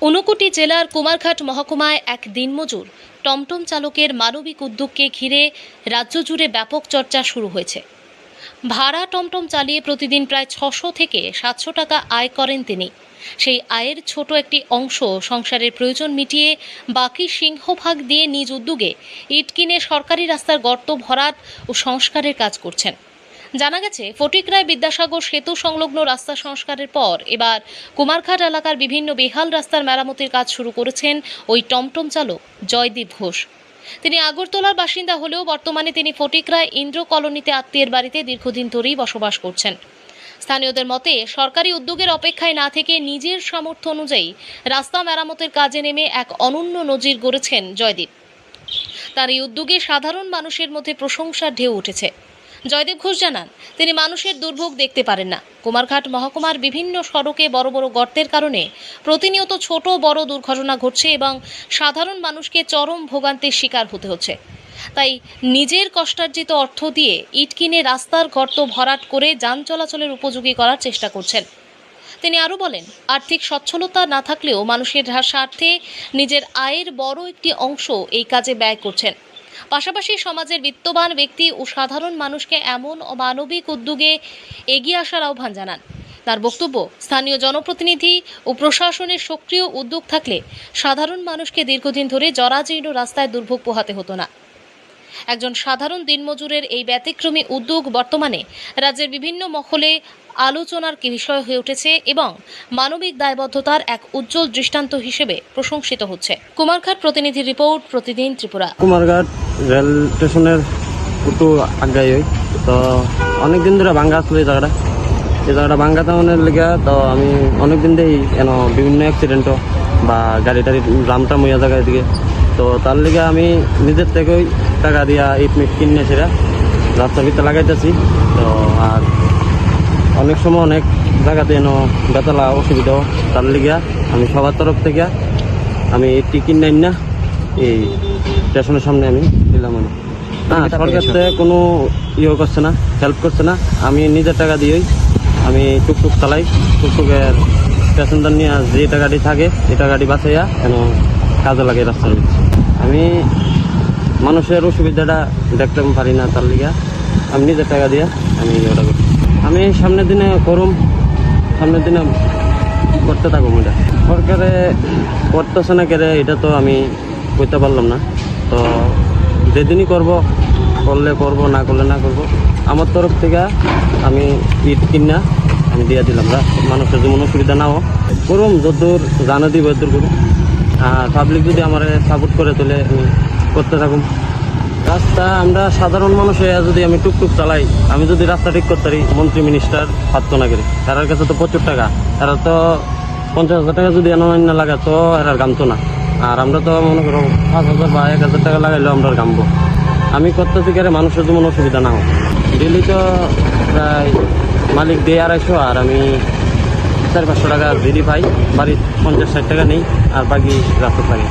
ঊনকোটি জেলার কুমারঘাট মহকুমায় এক দিনমজুর টমটম চালকের মানবিক উদ্যোগকে ঘিরে রাজ্য জুড়ে ব্যাপক চর্চা শুরু হয়েছে। ভাড়া টমটম চালিয়ে প্রতিদিন প্রায় 600 থেকে 700 টাকা আয় করেন তিনি। সেই আয়ের ছোট একটি অংশ সংসারের প্রয়োজন মিটিয়ে বাকি সিংহভাগ দিয়ে নিজ উদ্যোগে ইট কিনে সরকারি রাস্তার গর্ত ভরাট ও সংস্কারের কাজ করছেন। জানা গেছে, ফটিকরায় বিদ্যাসাগর সেতু সংলগ্ন রাস্তা সংস্কারের পর এবার কুমারঘাট এলাকার বিভিন্ন বেহাল রাস্তার মেরামতির কাজ শুরু করেছেন ওই টমটম চালক জয়দীপ ঘোষ। তিনি আগরতলার বাসিন্দা হলেও বর্তমানে তিনি ফটিকরায় ইন্দ্র কলোনিতে আত্মীয়ের বাড়িতে দীর্ঘদিন ধরেই বসবাস করছেন। স্থানীয়দের মতে, সরকারি উদ্যোগের অপেক্ষায় না থেকে নিজের সামর্থ্য অনুযায়ী রাস্তা মেরামতের কাজে নেমে এক অনন্য নজির গড়েছেন জয়দীপ। তার এই উদ্যোগে সাধারণ মানুষের মধ্যে প্রশংসার ঢেউ উঠেছে। জয়দীপ ঘোষ জানান, তিনি মানুষের দুর্ভোগ দেখতে পারেন না। কুমারঘাট মহকুমার বিভিন্ন সড়কে বড় বড় গর্তের কারণে প্রতিনিয়ত ছোট বড় দুর্ঘটনা ঘটছে এবং সাধারণ মানুষকে চরম ভোগান্তির শিকার হতে হচ্ছে। তাই নিজের কষ্টার্জিত অর্থ দিয়ে ইট কিনে রাস্তার গর্ত ভরাট করে যান চলাচলের উপযোগী করার চেষ্টা করছেন। তিনি আরও বলেন, আর্থিক সচ্ছলতা না থাকলেও মানুষের স্বার্থে নিজের আয়ের বড় একটি অংশ এই কাজে ব্যয় করছেন। পাশাপাশি সমাজের বিত্তবান ব্যক্তি ও সাধারণ মানুষকে এমন অমানবিক উদ্যোগে এগিয়ে আসার আহ্বান জানান। তার বক্তব্য, স্থানীয় জনপ্রতিনিধি ও প্রশাসনের সক্রিয় উদ্যোগ থাকলে সাধারণ মানুষকে দীর্ঘদিন ধরে জরাজীর্ণ রাস্তায় দুর্ভোগ পোহাতে হতো না। একজন সাধারণ দিনমজুরের এই ব্যতিক্রমী উদ্যোগ বর্তমানে রাজ্যের বিভিন্ন মহলে আলোচনার বিষয় হয়ে উঠেছে এবং মানবিক দায়বদ্ধতার এক উজ্জ্বল দৃষ্টান্ত হিসেবে প্রশংসিত হচ্ছে। কুমারঘাট প্রতিনিধি রিপোর্ট, প্রতিদিন ত্রিপুরা। কুমারঘাট রেল স্টেশনের একটু আগাই হই তো অনেকদিন ধরে ভাঙ্গা আসলো এই জায়গাটা ভাঙ্গা তেমনের লেগে। তো আমি অনেকদিন দিয়েই বিভিন্ন অ্যাক্সিডেন্টও বা গাড়ি টাড়ি জামটা মইয়া জায়গায় দিকে, তো তার লেগে আমি নিজের থেকেই টাকা দিয়া ইট মিট কিনে সেটা রাস্তার ভিতরে লাগাইতেছি। তো আর অনেক সময় অনেক জায়গাতে বেতলা অসুবিধাও, তার লেগে আমি সবার তরফ থেকে আমি ইটটি কিনে না এই স্টেশনের সামনে আমি দিলাম। না, সরকার থেকে কোনো করছে না, হেল্প করছে না। আমি নিজের টাকা দিয়েই আমি টুকটুক চালাই। টুকটুকের প্যাসেঞ্জার নিয়ে যে টাকাটি থাকে এই টাকাটি বাঁচাইয়া কাজে লাগে রাস্তার ভিতরে। আমি মানুষের অসুবিধাটা দেখতে পারি না, তার লিগে আমি নিজের টাকা দিয়ে আমি ওটা করি। আমি সামনের দিনে করতে থাকুম। এটা সরকারে করতেছে না কেরে এটা তো আমি কইতে পারলাম না। তো যেদিনই করলে করবো, না করলে না করবো। আমার তরফ থেকে আমি ইট কিনা আমি দিয়ে দিলাম। মানুষের যেমন অসুবিধা না হোক করুম, যতদূর জানা দিব এদূর করুম। আর পাবলিক যদি আমার সাপোর্ট করে তাহলে আমি করতে থাকুম। রাস্তা আমরা সাধারণ মানুষ হয়ে যদি আমি টুকটুক চালাই, আমি যদি রাস্তা ঠিক করতে পারি, মন্ত্রী মিনিস্টার পারতো না করি। তার কাছে তো প্রচুর টাকা, তারা তো 50,000 টাকা যদি এনান্য লাগা তো এরার গামতো না। আর আমরা তো মনে করো 5,000 বা 1,000 টাকা লাগাইলেও আমরা গামবো। আমি করতেছি কেন মানুষের যেমন অসুবিধা না হোক। ডেলি তো প্রায় মালিক দিয়ে 250, আর আমি 400-500 টাকা দিদি পাই। বাড়ির 50-60 টাকা নেই, আর বাকি রাস্তা পাই।